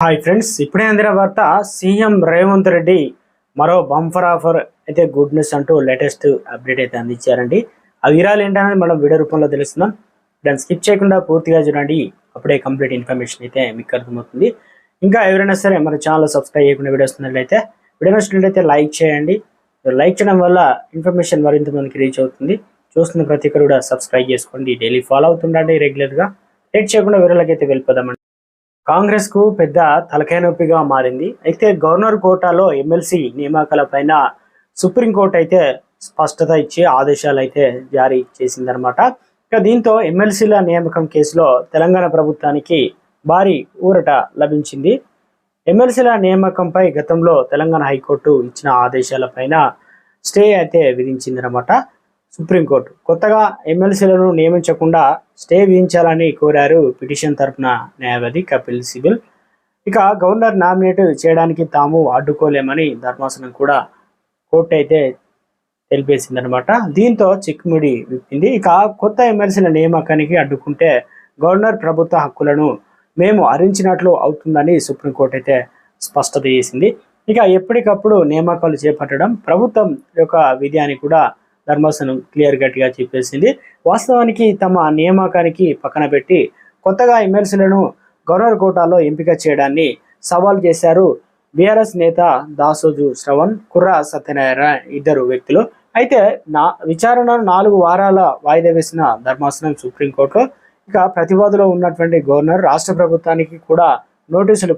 Hi friends, ఇప్పుడే అందిన వార్త. సీఎం రేవంత్ రెడ్డి మరో బంఫర్ ఆఫర్ అయితే గుడ్ న్యూస్ అంటూ లేటెస్ట్ అప్డేట్ అయితే అందించారండి. ఆ వివరాలు ఏంటనేది మనం వీడియో రూపంలో తెలుస్తున్నాం. దాన్ని స్కిప్ చేయకుండా పూర్తిగా చూడండి, అప్పుడే కంప్లీట్ ఇన్ఫర్మేషన్ అయితే మీకు అర్థమవుతుంది. ఇంకా ఎవరైనా సరే మన ఛానల్ సబ్స్క్రైబ్ చేయకుండా వీడియో వస్తున్నట్లయితే వీడియో నచ్చినట్లయితే లైక్ చేయండి. లైక్ చేయడం వల్ల ఇన్ఫర్మేషన్ మరింత మందికి రీచ్ అవుతుంది. చూస్తున్న ప్రతి ఒక్కరు కూడా సబ్స్క్రైబ్ చేసుకోండి, డైలీ ఫాలో అవుతుండండి రెగ్యులర్గా. లేట్ చేయకుండా వివరాలకైతే వెళ్ళిపోదామండి. కాంగ్రెస్ కు పెద్ద తలకాయ నొప్పిగా మారింది. అయితే గవర్నర్ కోటాలో ఎమ్మెల్సీ నియామకాల పైన సుప్రీంకోర్టు అయితే స్పష్టత ఇచ్చి ఆదేశాలు అయితే జారీ చేసిందనమాట. ఇక దీంతో ఎమ్మెల్సీల నియామకం కేసులో తెలంగాణ ప్రభుత్వానికి భారీ ఊరట లభించింది. ఎమ్మెల్సీల నియామకంపై గతంలో తెలంగాణ హైకోర్టు ఇచ్చిన ఆదేశాలపైన స్టే అయితే విధించిందనమాట. సుప్రీంకోర్టు కొత్తగా ఎమ్మెల్సీలను నియమించకుండా స్టే విధించాలని కోరారు పిటిషన్ తరపున న్యాయవాది కపిల్ సిబల్. ఇక గవర్నర్ నామినేట్ చేయడానికి తాము అడ్డుకోలేమని ధర్మాసనం కూడా కోర్టు అయితే తెలిపేసిందనమాట. దీంతో చిక్కుముడి విప్పింది. ఇక కొత్త ఎమ్మెల్సీల నియామకానికి అడ్డుకుంటే గవర్నర్ ప్రభుత్వ హక్కులను మేము హరించినట్లు అవుతుందని సుప్రీంకోర్టు అయితే స్పష్టత చేసింది. ఇక ఎప్పటికప్పుడు నియామకాలు చేపట్టడం ప్రభుత్వం యొక్క విధి అని కూడా ధర్మాసనం క్లియర్ కట్గా చెప్పేసింది. వాస్తవానికి తమ నియామకానికి పక్కన పెట్టి కొత్తగా ఎమ్మెల్సీలను గవర్నర్ కోటాలో ఎంపిక చేయడాన్ని సవాల్ చేశారు బీఆర్ఎస్ నేత దాసోజు శ్రవణ్, కుర్రా సత్యనారాయణ ఇద్దరు వ్యక్తులు. అయితే విచారణను 4 వారాల వాయిదా వేసిన ధర్మాసనం సుప్రీంకోర్టులో ఇక ప్రతివాదులో ఉన్నటువంటి గవర్నర్ రాష్ట్ర ప్రభుత్వానికి కూడా నోటీసులు